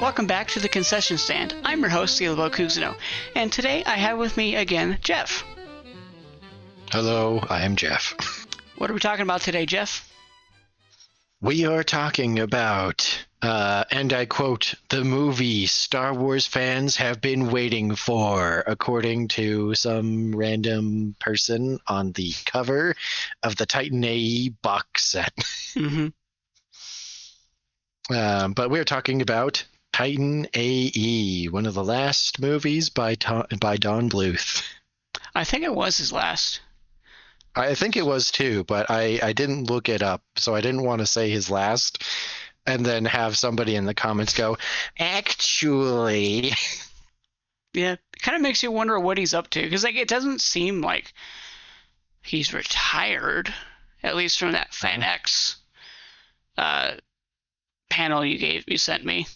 Welcome back to the Concession Stand. I'm your host, LeBeau, and today I have with me again Jeff. Hello, I am Jeff. What are we talking about today, Jeff? We are talking about, and I quote, the movie Star Wars fans have been waiting for, according to some random person on the cover of the Titan A.E. box set. Mm-hmm. But we're talking about Titan A.E., one of the last movies by Don Bluth. I think it was his last. I think it was too, but I didn't look it up, so I didn't want to say his last and then have somebody in the comments go, actually. Yeah, it kind of makes you wonder what he's up to, because it doesn't seem like he's retired, at least from that Fan X panel you sent me.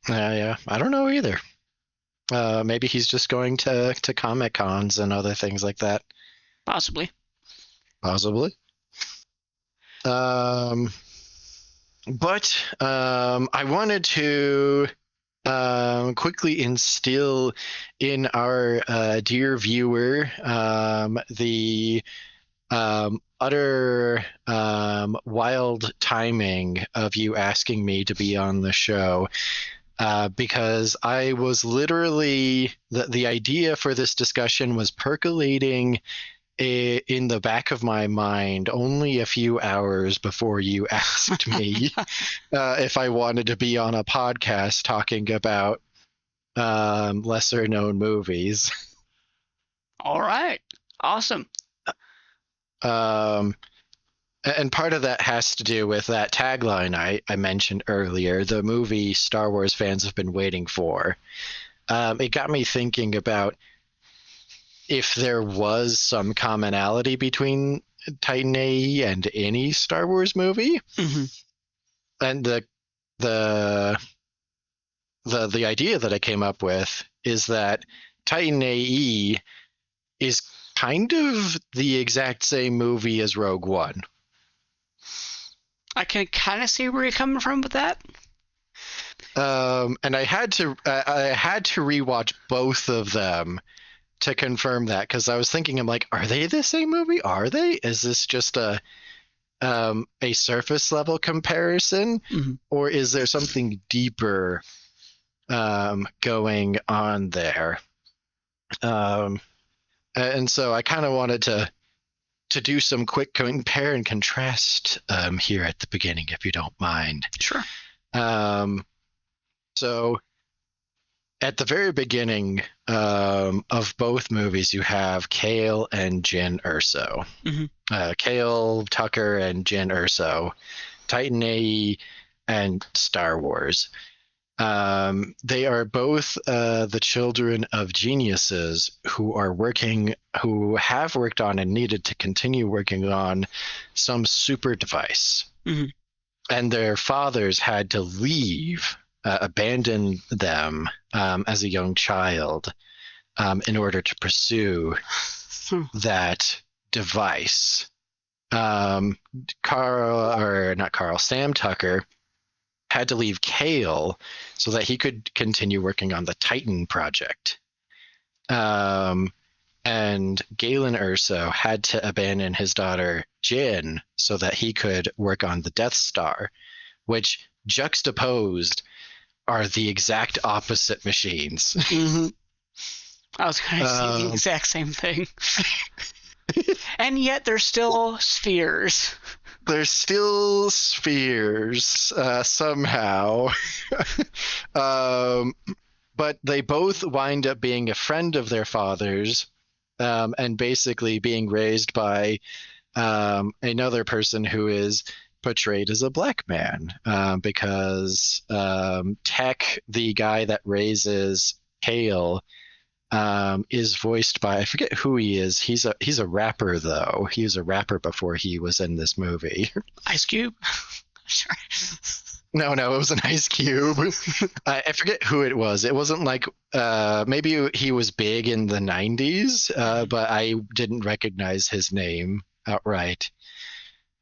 Yeah, I don't know either. Maybe he's just going to Comic Cons and other things like that. Possibly. But I wanted to quickly instill in our dear viewer the utter wild timing of you asking me to be on the show. Because I was literally, the idea for this discussion was percolating in the back of my mind only a few hours before you asked me if I wanted to be on a podcast talking about lesser known movies. All right. Awesome. And part of that has to do with that tagline I mentioned earlier, the movie Star Wars fans have been waiting for. It got me thinking about if there was some commonality between Titan A.E. and any Star Wars movie. Mm-hmm. And the idea that I came up with is that Titan A.E. is kind of the exact same movie as Rogue One. I can kind of see where you're coming from with that. And I had to rewatch both of them to confirm that, because I was thinking, I'm like, are they the same movie? Are they? Is this just a surface level comparison, or is there something deeper going on there? And so I kind of wanted to do some quick compare and contrast here at the beginning, if you don't mind. Sure. So at the very beginning of both movies, you have Kale and Jyn Erso. Mm-hmm. Kale Tucker and Jyn Erso, Titan A.E. and Star Wars. They are both the children of geniuses who have worked on and needed to continue working on some super device. Mm-hmm. And their fathers had to leave, abandon them as a young child in order to pursue that device. Sam Tucker had to leave Kale so that he could continue working on the Titan project. And Galen Erso had to abandon his daughter Jyn so that he could work on the Death Star, which juxtaposed are the exact opposite machines. Mm-hmm. I was going to say the exact same thing. And yet they're still spheres. They're still spheres somehow. But they both wind up being a friend of their father's and basically being raised by another person who is portrayed as a black man because Tech, the guy that raises Kale, is voiced by, I forget who he is. He's a rapper though. He was a rapper before he was in this movie. Ice Cube. Sure. No, it was an Ice Cube. I forget who it was. It wasn't like maybe he was big in the 90s, but I didn't recognize his name outright.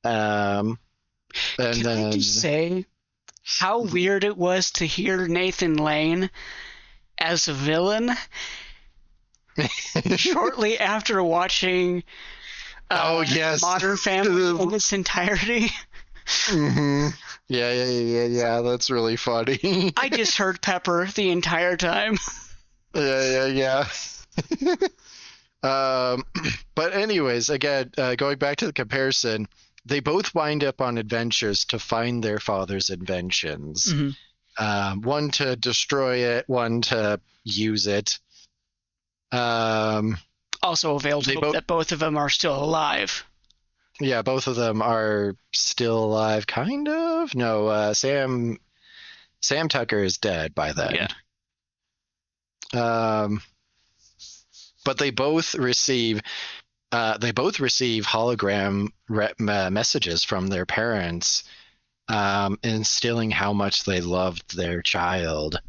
And Can I just say how weird it was to hear Nathan Lane as a villain shortly after watching Oh yes, Modern Family in its entirety. Mm-hmm. Yeah. That's really funny. I just heard Pepper the entire time. Yeah. But anyways, again, going back to the comparison, they both wind up on adventures to find their father's inventions. One to destroy it, one to use it. Also availed hope that both of them are still alive. Yeah, both of them are still alive, kind of. No, Sam Tucker is dead by then. Yeah. But they both receive hologram messages from their parents, instilling how much they loved their child,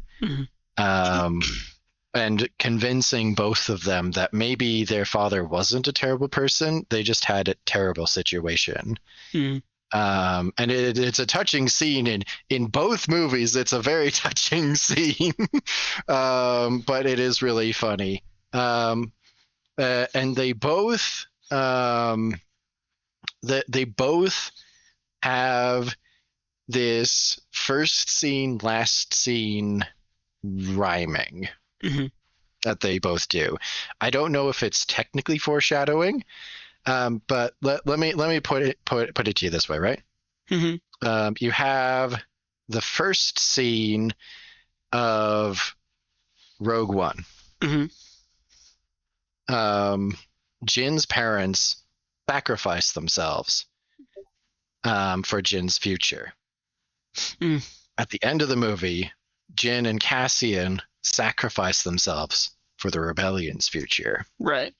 and convincing both of them that maybe their father wasn't a terrible person, they just had a terrible situation. And it's a touching scene in both movies. It's a very touching scene, but it is really funny. And they both they both have this first scene, last scene rhyming that they both do. I don't know if it's technically foreshadowing, but let me put it to you this way, right? You have the first scene of Rogue One. Jin's parents sacrifice themselves for Jin's future. At the end of the movie, Jin and Cassian sacrifice themselves for the rebellion's future. Right.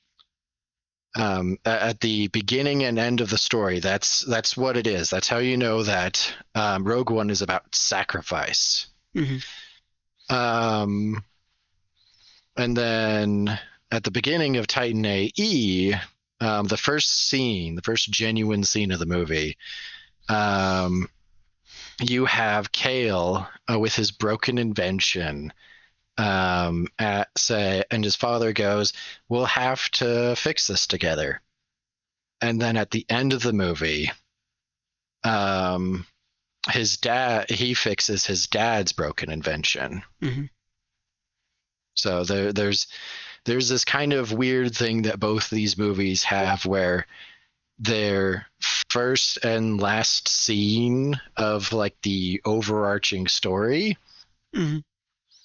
At the beginning and end of the story, that's what it is. That's how you know that Rogue One is about sacrifice. And then at the beginning of Titan A.E., the first genuine scene of the movie, you have Kale with his broken invention, and his father goes, "We'll have to fix this together." And then at the end of the movie, he fixes his dad's broken invention. So there's this kind of weird thing that both these movies have, where their first and last scene of like the overarching story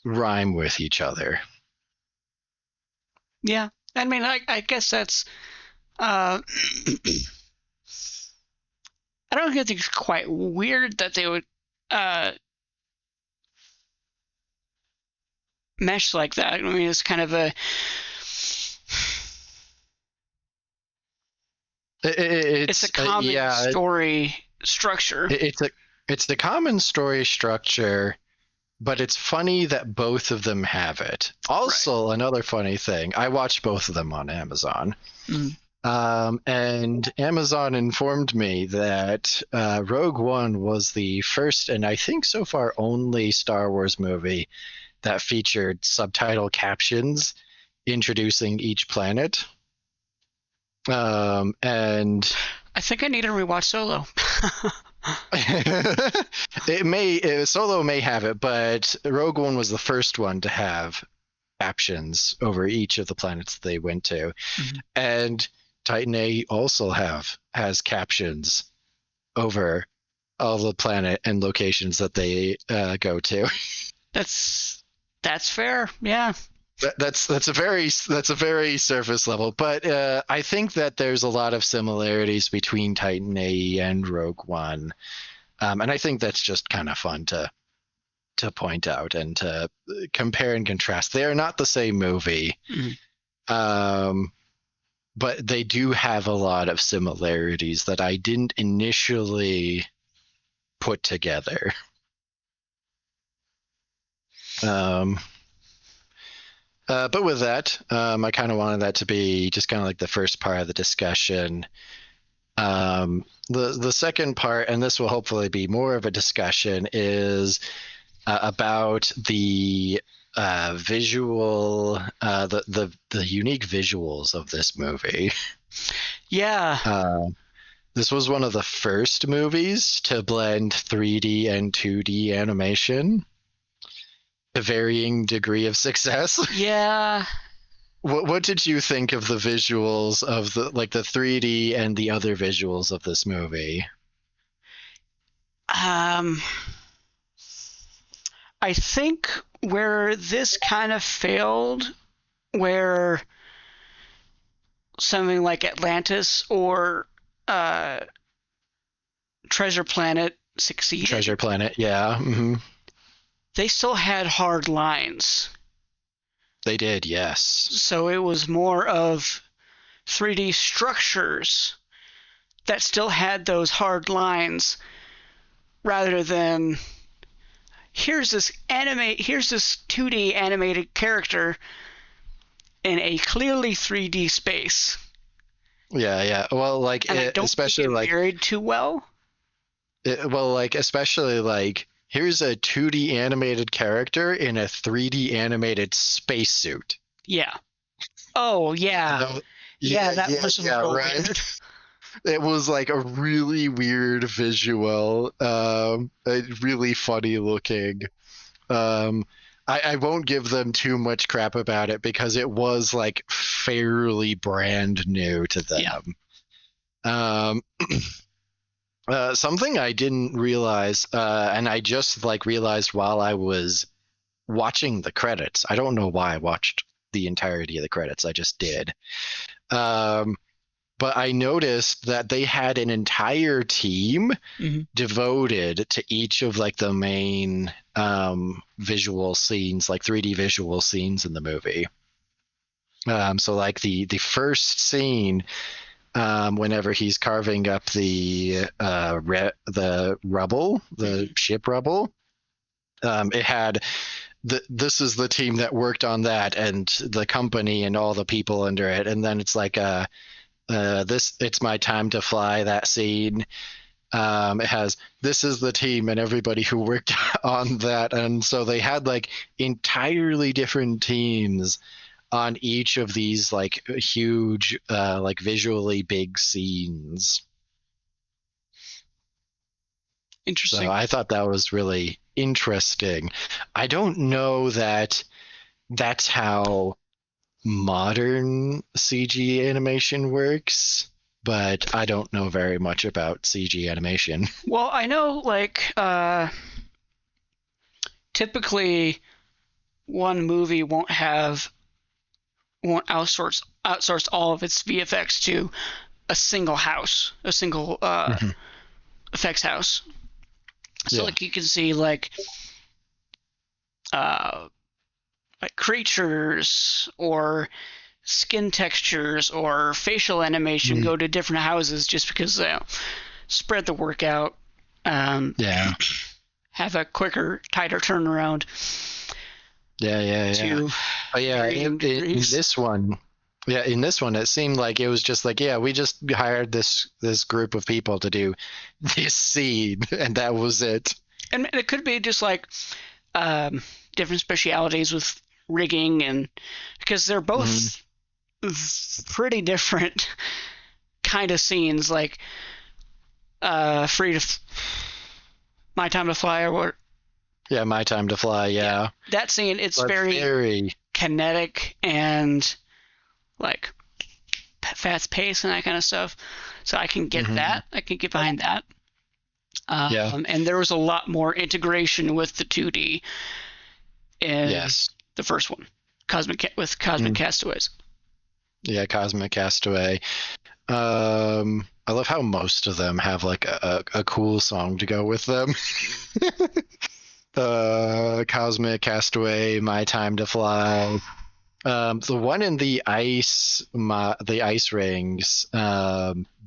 rhyme with each other. Yeah, I mean, I guess that's I don't think it's quite weird that they would mesh like that. I mean, it's kind of a it's a common story structure. It's a common story structure, but it's funny that both of them have it. Also, another funny thing, I watched both of them on Amazon. And Amazon informed me that Rogue One was the first, and I think so far only, Star Wars movie that featured subtitle captions introducing each planet. And I think I need to rewatch Solo. Solo may have it, but Rogue One was the first one to have captions over each of the planets they went to. And Titan A also has captions over all the planet and locations that they go to. That's fair. Yeah. That's a very surface level, but I think that there's a lot of similarities between Titan A.E. and Rogue One, and I think that's just kind of fun to point out and to compare and contrast. They are not the same movie, but they do have a lot of similarities that I didn't initially put together. But with that, I kind of wanted that to be just kind of like the first part of the discussion. The second part, and this will hopefully be more of a discussion, is about the visual, the unique visuals of this movie. Yeah. This was one of the first movies to blend 3D and 2D animation to varying degree of success. Yeah. What did you think of the visuals of the 3D and the other visuals of this movie? I think where this kind of failed, where something like Atlantis or Treasure Planet succeeded. Treasure Planet, yeah. Mm-hmm. They still had hard lines. They did, yes. So it was more of 3D structures that still had those hard lines rather than here's this 2D animated character in a clearly 3D space. Yeah. Well, like, and I don't especially think it like married too well. Especially like, here's a 2D animated character in a 3D animated spacesuit. Yeah. Oh yeah. That was real right. weird. It was like a really weird visual, really funny looking. I won't give them too much crap about it because it was like fairly brand new to them. Yeah. Something I didn't realize, and I just realized while I was watching the credits. I don't know why I watched the entirety of the credits. I just did. But I noticed that they had an entire team devoted to each of the main visual scenes, 3D visual scenes in the movie. So the first scene, whenever he's carving up the rubble, the ship rubble, it had this is the team that worked on that, and the company and all the people under it. And then it's it's my time to fly, that scene. It has this is the team and everybody who worked on that, and so they had entirely different teams on each of these huge visually big scenes. Interesting. So I thought that was really interesting. I don't know that that's how modern CG animation works, but I don't know very much about CG animation. Well, I know typically one movie won't outsource all of its VFX to a single effects house. So you can see creatures or skin textures or facial animation go to different houses just because they spread the work out. Have a quicker, tighter turnaround. In this one. Yeah, in this one, it seemed like it was just we just hired this group of people to do this scene, and that was it. And it could be just different specialities with rigging, and because they're both pretty different kind of scenes, My Time to Fly, or what? Yeah, My Time to Fly. Yeah. That scene, it's very kinetic and fast pace and that kind of stuff. So I can get that. I can get behind that. And there was a lot more integration with the 2D in the first one, Cosmic Castaways. Yeah, Cosmic Castaway. I love how most of them have a cool song to go with them. Cosmic Castaway, My Time to Fly. The one in the ice rings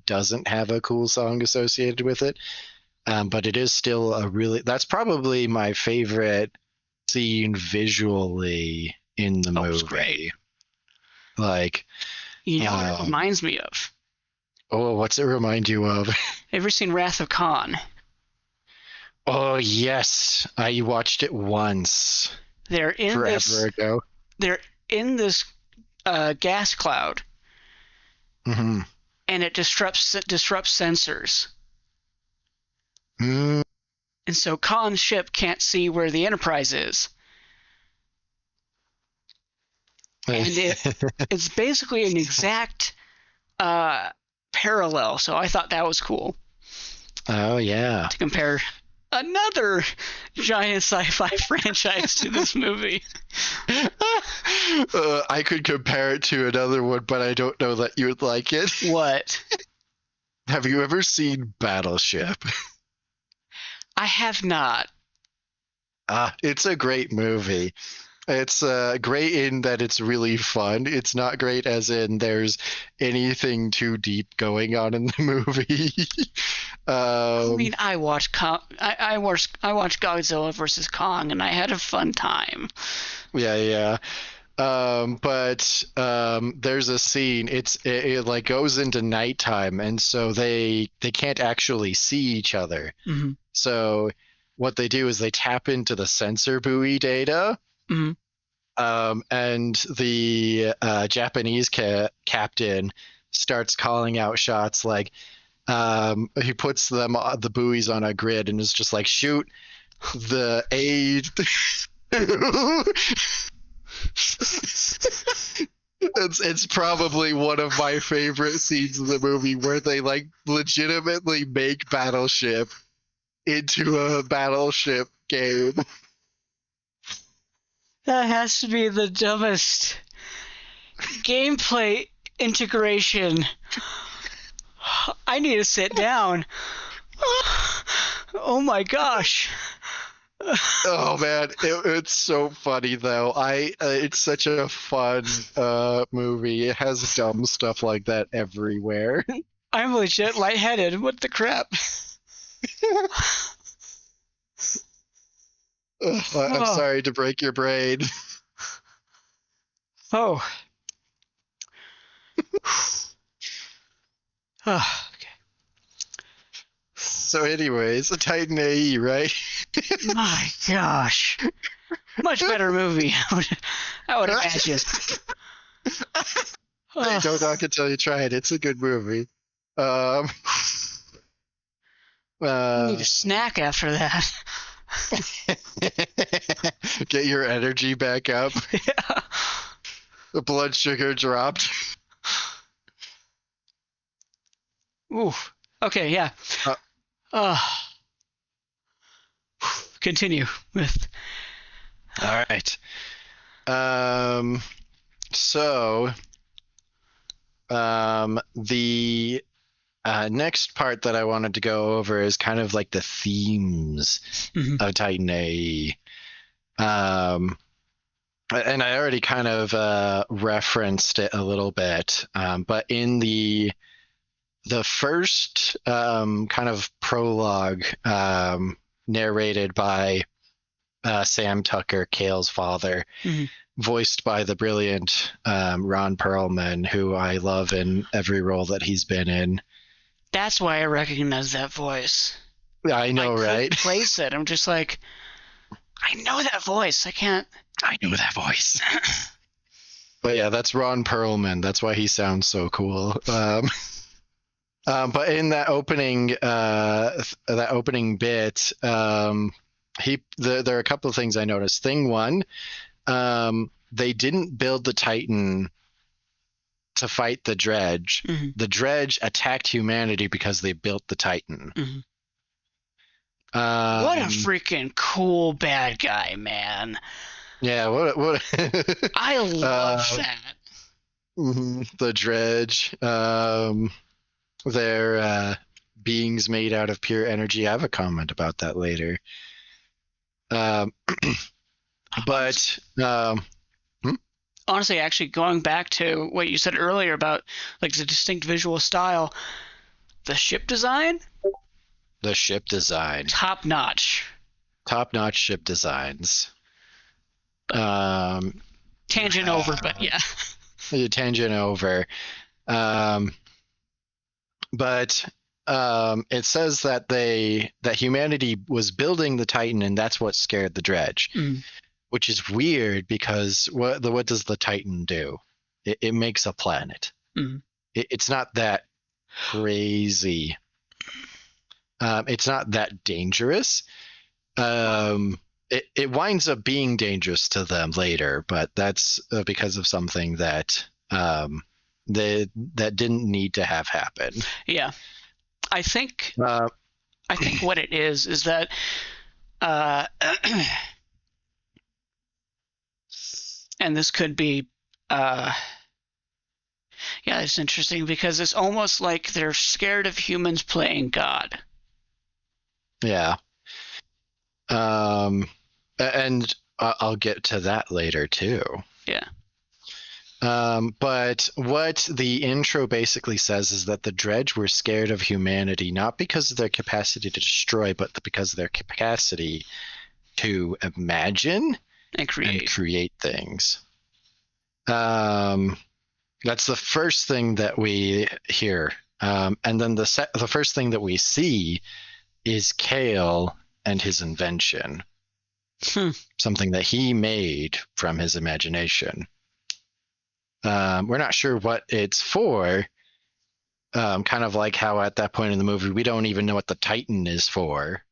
doesn't have a cool song associated with it, but it is still that's probably my favorite scene visually in the movie. Great. What it reminds me of? Oh, what's it remind you of? Ever seen Wrath of Khan? Oh, yes. I watched it once. Forever ago. They're in this gas cloud. Mm-hmm. And it disrupts sensors. Mm. And so Khan's ship can't see where the Enterprise is. And it's basically an exact parallel. So I thought that was cool. Oh, yeah. To compare another giant sci-fi franchise to this movie. I could compare it to another one, but I don't know that you would like it. What? Have you ever seen Battleship? I have not. It's a great movie. It's great in that it's really fun. It's not great as in there's anything too deep going on in the movie. I mean, I watched Godzilla versus Kong, and I had a fun time. Yeah. But there's a scene. It like goes into nighttime, and so they can't actually see each other. Mm-hmm. So what they do is they tap into the sensor buoy data. Mm-hmm. And the Japanese captain starts calling out shots like he puts the buoys on a grid and is just like, shoot the A. It's probably one of my favorite scenes in the movie where they like legitimately make Battleship into a Battleship game. That has to be the dumbest gameplay integration. I need to sit down. Oh my gosh. Oh man, it's so funny though. It's such a fun movie. It has dumb stuff like that everywhere. I'm legit lightheaded. What the crap? I'm sorry to break your brain. Oh. Okay. So anyways, Titan A.E., right? My gosh. Much better movie, I would imagine. I don't knock until you try it. It's a good movie. I need a snack after that. Get your energy back up. Yeah. The blood sugar dropped. Ooh. Okay, yeah. Continue with. All right. So the next part that I wanted to go over is kind of like the themes of Titan A.E. And I already kind of referenced it a little bit, but in the first kind of prologue narrated by Sam Tucker, Kale's father, voiced by the brilliant Ron Perlman, who I love in every role that he's been in. That's why I recognize that voice. I know, right? I place it. I'm just like, I know that voice. I know that voice. But yeah, that's Ron Perlman. That's why he sounds so cool. But in that opening bit, there are a couple of things I noticed. Thing one, they didn't build the Titan to fight the Dredge. The Dredge attacked humanity because they built the Titan. What a freaking cool bad guy, man. Yeah, what I love that. The Dredge. They're beings made out of pure energy. I have a comment about that later. But honestly, actually, going back to what you said earlier about like the distinct visual style, the ship design, top notch ship designs. Tangent over, but yeah. Tangent over. But it says that humanity was building the Titan, and that's what scared the Dredge, which is weird because what does the Titan do? It makes a planet. It's not that crazy. It's not that dangerous. It winds up being dangerous to them later, but that's because of something that that didn't need to have happen. Yeah, I think what it is that and this could be it's interesting because it's almost like they're scared of humans playing God. Yeah. And I'll get to that later too. Yeah. But what the intro basically says is that the Dredge were scared of humanity, not because of their capacity to destroy, but because of their capacity to imagine and create things. That's the first thing that we hear. And then the first thing that we see is Kale and his invention. Something that he made from his imagination. We're not sure what it's for. Kind of like how at that point in the movie, we don't even know what the Titan is for.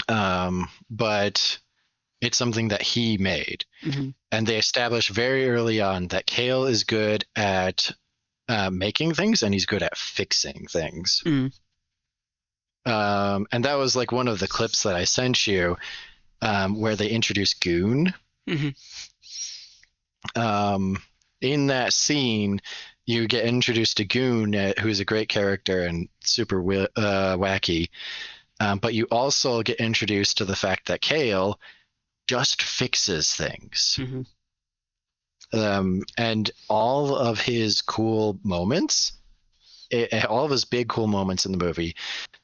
But it's something that he made. And they established very early on that Kale is good at making things and he's good at fixing things. And that was like one of the clips that I sent you where they introduced Goon. In that scene, you get introduced to Goon, who's a great character and super wacky. But you also get introduced to the fact that Kale just fixes things. And all of his cool moments, all of his big cool moments in the movie,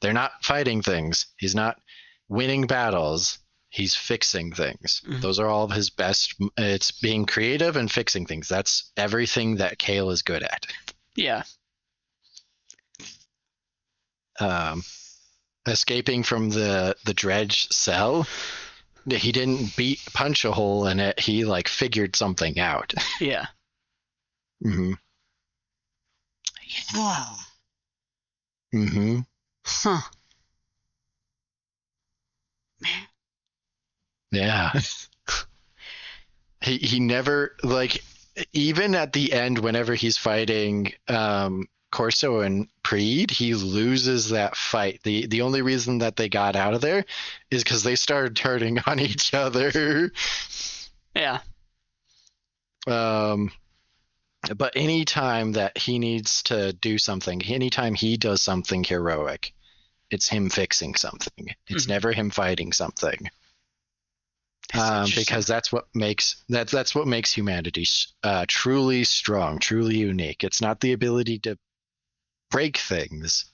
they're not fighting things. He's not winning battles. He's fixing things. Those are all of his best. It's being creative and fixing things. That's everything that Kale is good at. Yeah. Escaping from the Dredge cell, he didn't punch a hole in it. He like figured something out. Yeah. Yeah. Huh. Man. Yeah. he never, like, even at the end, whenever he's fighting Corso and Preed, he loses that fight. The only reason that they got out of there is because they started turning on each other. Yeah. But anytime that he needs to do something, anytime he does something heroic, it's him fixing something. It's never him fighting something. Because that's what makes humanity truly strong, truly unique. It's not the ability to break things;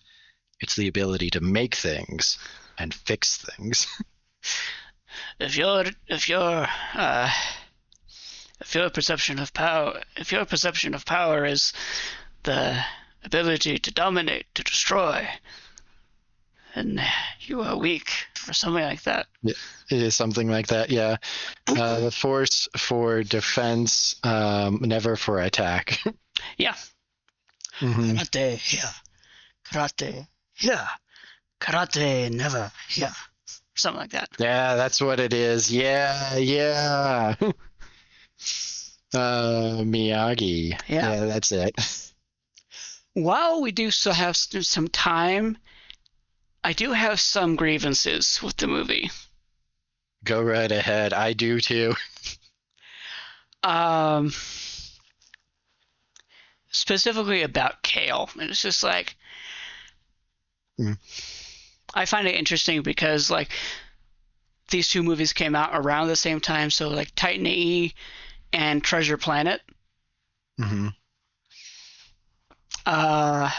it's the ability to make things and fix things. If your perception of power is the ability to dominate, to destroy, and you are weak, or something like that. Yeah, it is something like that. Yeah, the force for defense, never for attack. Yeah. Karate here, karate here, karate never here, something like that. Yeah, that's what it is. Yeah. Miyagi. Yeah, that's it. While we do still have some time, I do have some grievances with the movie. Go right ahead. I do too. Specifically about Kale. And it's just like, I find it interesting because like these two movies came out around the same time. So like Titan A.E. and Treasure Planet. I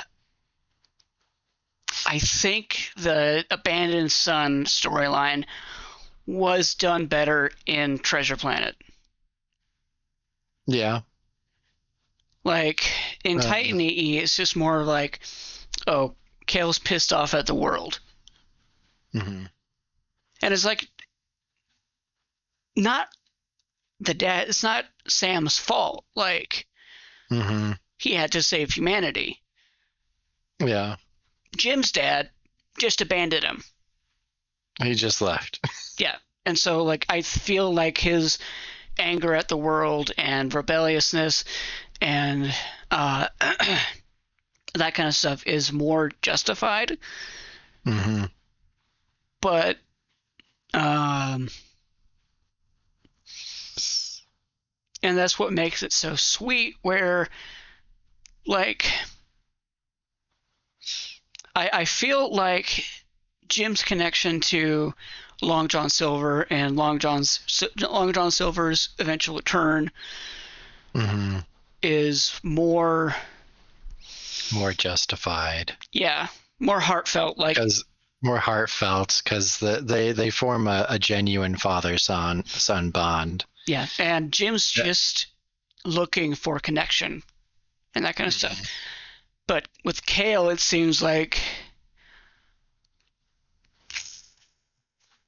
think the Abandoned Son storyline was done better in Treasure Planet. Yeah. Like in Titan A.E., it's just more like, oh, Kale's pissed off at the world. Mm-hmm. And it's like, not the dad, it's not Sam's fault. Like, Mm-hmm. he had to save humanity. Yeah. Jim's dad just abandoned him. He just left. Yeah. And so, like, I feel like his anger at the world and rebelliousness and that kind of stuff is more justified. Mm-hmm. But and that's what makes it so sweet, where, like, I feel like Jim's connection to Long John Silver and Long John Silver's eventual return Mm-hmm. is more justified. Yeah, more heartfelt. Like, more heartfelt because they form a genuine father-son bond. Yeah, and Jim's just looking for connection and that kind of stuff. But with Kale, it seems like,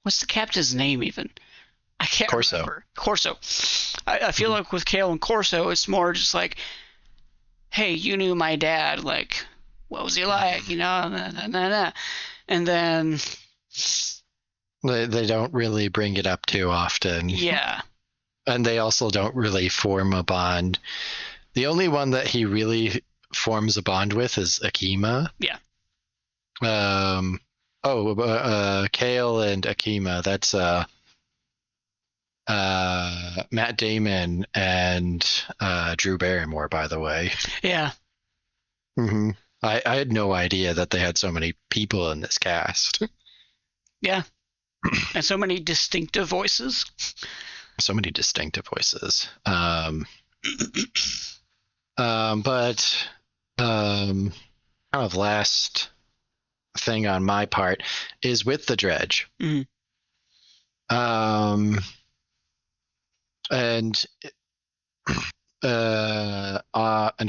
what's the captain's name even? I can't remember. Corso. I feel like with Kale and Corso, it's more just like, hey, you knew my dad. Like, what was he like? You know, and then they don't really bring it up too often. Yeah. And they also don't really form a bond. The only one that he really forms a bond with is Akima. Yeah. Kale and Akima. That's Matt Damon and Drew Barrymore, by the way. Yeah. Mm-hmm. I had no idea that they had so many people in this cast. Yeah. And so many distinctive voices. So many distinctive voices. But kind of last thing on my part is with the Dredge. Mm-hmm. And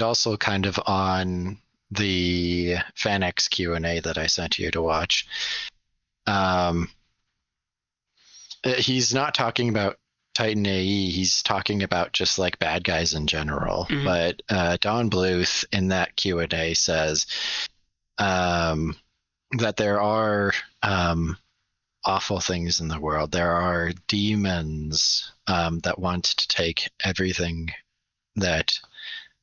also kind of on the FanX Q&A that I sent you to watch. He's not talking about Titan A.E. He's talking about just like bad guys in general. Mm-hmm. But Don Bluth in that Q&A says that there are awful things in the world. There are demons that want to take everything that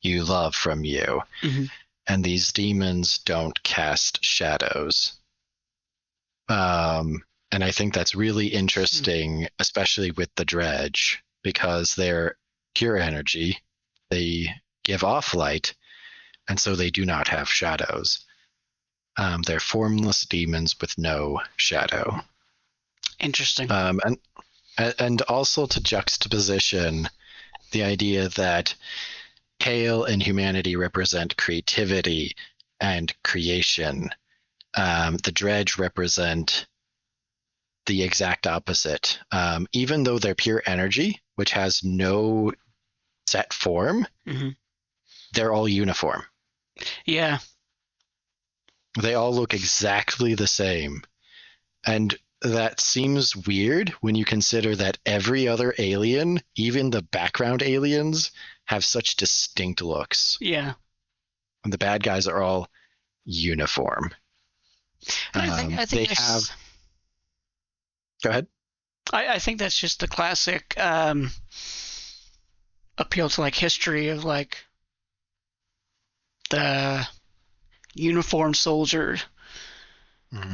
you love from you. Mm-hmm. And these demons don't cast shadows. And I think that's really interesting, especially with the Dredge, because they're pure energy. They give off light, and so they do not have shadows. They're formless demons with no shadow. Interesting. And also to juxtaposition the idea that Kale and humanity represent creativity and creation. The Dredge represent the exact opposite. Even though they're pure energy, which has no set form, mm-hmm. they're all uniform. Yeah. They all look exactly the same. And that seems weird when you consider that every other alien, even the background aliens, have such distinct looks. Yeah. And the bad guys are all uniform. I think they have... Go ahead. I think that's just the classic appeal to like history of like the uniformed soldier, mm-hmm.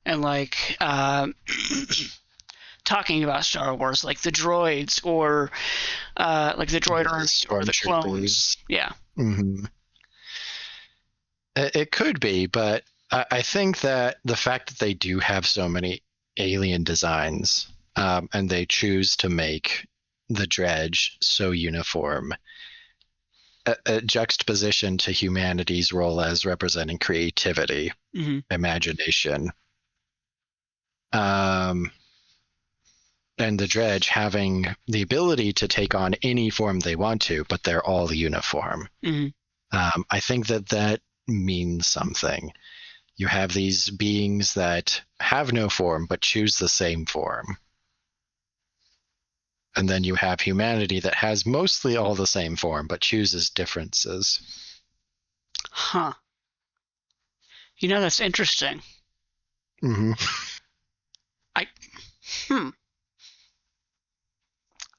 and like talking about Star Wars, like the droids or like the droid army or the clones. Yeah. Mm-hmm. It could be, but I think that the fact that they do have so many alien designs, and they choose to make the Dredge so uniform, a juxtaposition to humanity's role as representing creativity, mm-hmm. imagination, and the Dredge having the ability to take on any form they want to, but they're all uniform. Mm-hmm. I think that means something. You have these beings that have no form but choose the same form. And then you have humanity that has mostly all the same form but chooses differences. Huh. That's interesting. Mm-hmm.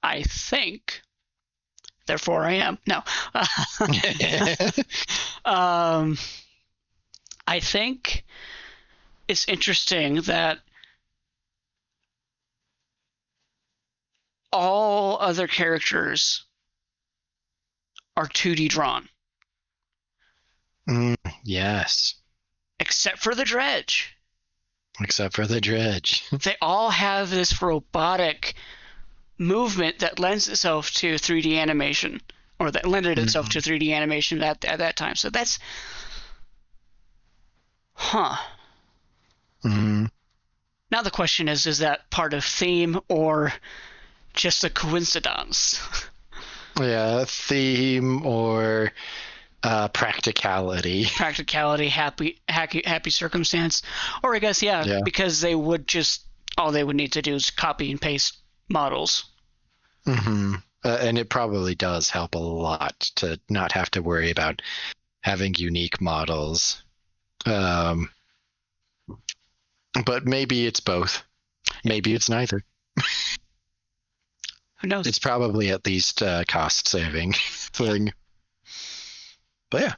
I think, therefore I am. No. I think it's interesting that all other characters are 2D drawn. Yes. Except for the Dredge. They all have this robotic movement that lends itself to 3D animation, or that lended itself to 3D animation at that time. So that's... Huh. Mm-hmm. Now the question is that part of theme or just a coincidence? Yeah, theme or practicality. Happy circumstance. Or I guess, because they would just... all they would need to do is copy and paste models. Mm-hmm. And it probably does help a lot to not have to worry about having unique models. But maybe it's both. Maybe it's neither. Who knows? It's probably at least a cost-saving thing. But yeah.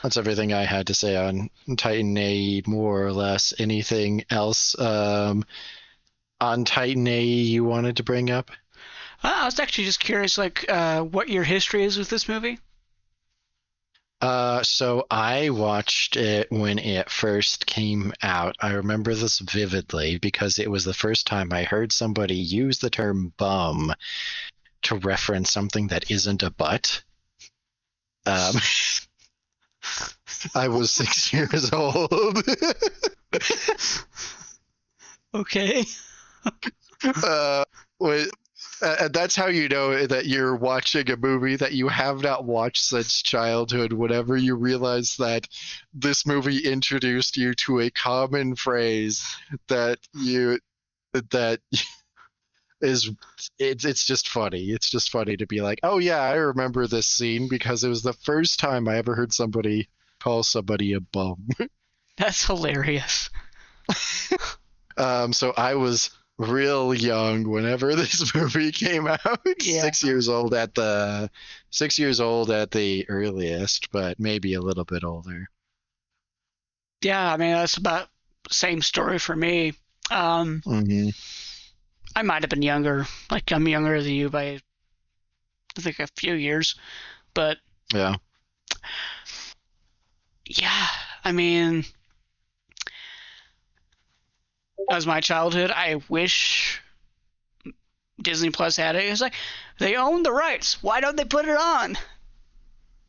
That's everything I had to say on Titan A, more or less. Anything else on Titan A you wanted to bring up? I was actually just curious, what your history is with this movie. So I watched it when it first came out. I remember this vividly because it was the first time I heard somebody use the term bum to reference something that isn't a butt. I was 6 years old. Okay. And that's how you know that you're watching a movie that you have not watched since childhood, whenever you realize that this movie introduced you to a common phrase that it's just funny. It's just funny to be like, oh yeah, I remember this scene because it was the first time I ever heard somebody call somebody a bum. That's hilarious. So I was real young whenever this movie came out. Yeah. 6 years old at the earliest, but maybe a little bit older. Yeah, I mean that's about the same story for me. I might have been younger. Like I'm younger than you by I think a few years, but yeah. I mean, as my childhood, I wish Disney Plus had it. It's like they own the rights. Why don't they put it on?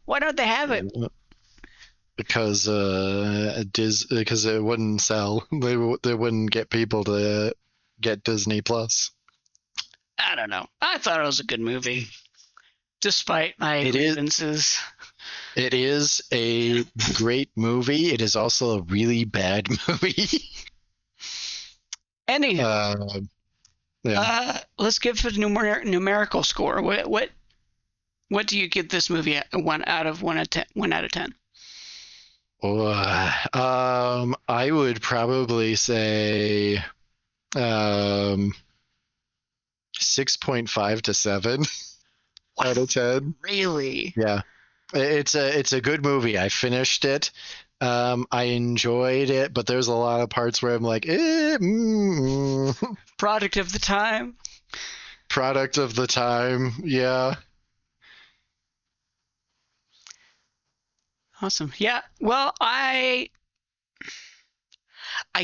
Why don't they have it? Because it wouldn't sell. They wouldn't get people to get Disney Plus. I don't know. I thought it was a good movie, despite my grievances. It is a great movie. It is also a really bad movie. Anywho, let's give it a numerical score. What do you give this movie at 1 out of 10? I would probably say 6.5 to 7 out of 10. Really? Yeah. It's a good movie. I finished it. I enjoyed it, but there's a lot of parts where I'm like, Product of the time. Yeah. Awesome. Yeah. Well, I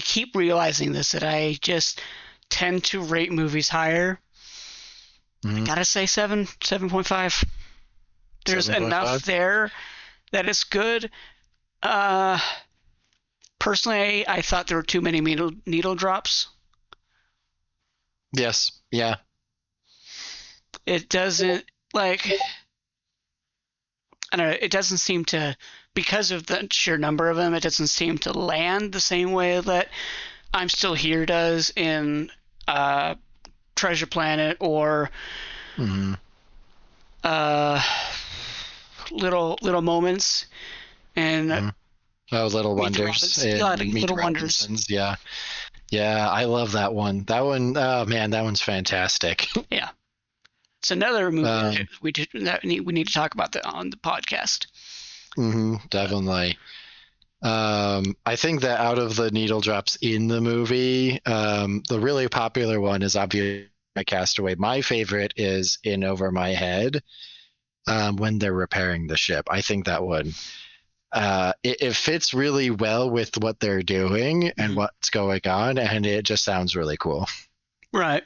keep realizing this, that I just tend to rate movies higher. I gotta say 7.5. There's 7.5? Enough there that it's good. Personally, I thought there were too many needle drops. Yes. Yeah. It doesn't I don't know, it doesn't seem to, because of the sheer number of them, it doesn't seem to land the same way that I'm Still Here does in Treasure Planet or Little Moments and Little Wonders. Little Wonders. Yeah. Yeah, I love that one. That one, oh man, that one's fantastic. Yeah. It's another movie we need to talk about on the podcast. Definitely. I think that out of the needle drops in the movie, the really popular one is obviously Castaway. My favorite is In Over My Head, when they're repairing the ship. I think that one, it fits really well with what they're doing and what's going on, and it just sounds really cool. Right.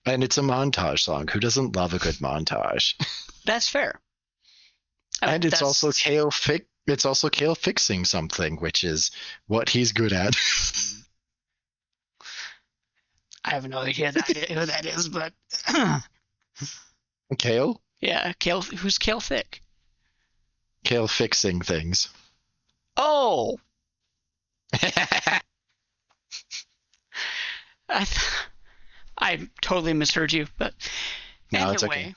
And it's a montage song. Who doesn't love a good montage? That's fair. And it's also Kale fixing something, which is what he's good at. I have no idea who that is, but Kale? Yeah, Kale. Who's Kale Thick? Kale fixing things. Oh. I totally misheard you, but no, anyway. It's okay.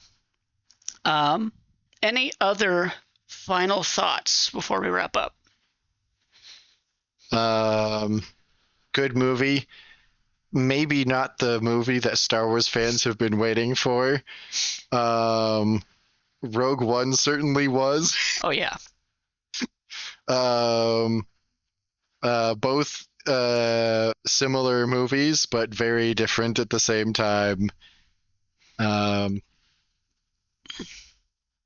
Any other final thoughts before we wrap up? Good movie. Maybe not the movie that Star Wars fans have been waiting for. Rogue One certainly was. Oh yeah. Both similar movies, but very different at the same time.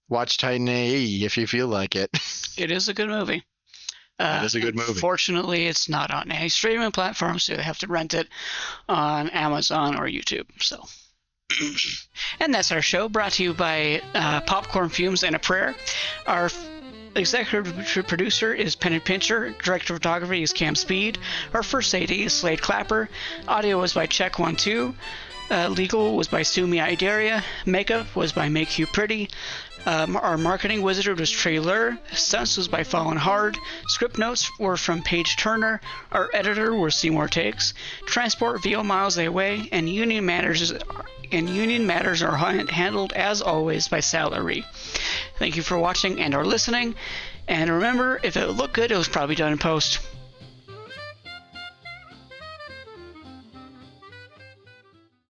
Watch Titan A.E. if you feel like it. It is a good movie. It is a good movie. Fortunately, it's not on any streaming platform, so you have to rent it on Amazon or YouTube. So, and that's our show, brought to you by Popcorn Fumes and a Prayer. Our executive producer is Penny Pincher. Director of photography is Cam Speed. Our first AD is Slade Clapper. Audio was by Check12. Legal was by Sumi Idaria. Makeup was by Make You Pretty. Our marketing wizard was Trey Lur. Stunts was by Fallen Hard. Script notes were from Paige Turner. Our editor was Seymour Takes. Transport VO Miles Away, and Union Matters are handled as always by Salary. Thank you for watching and or listening. And remember, if it looked good, it was probably done in post.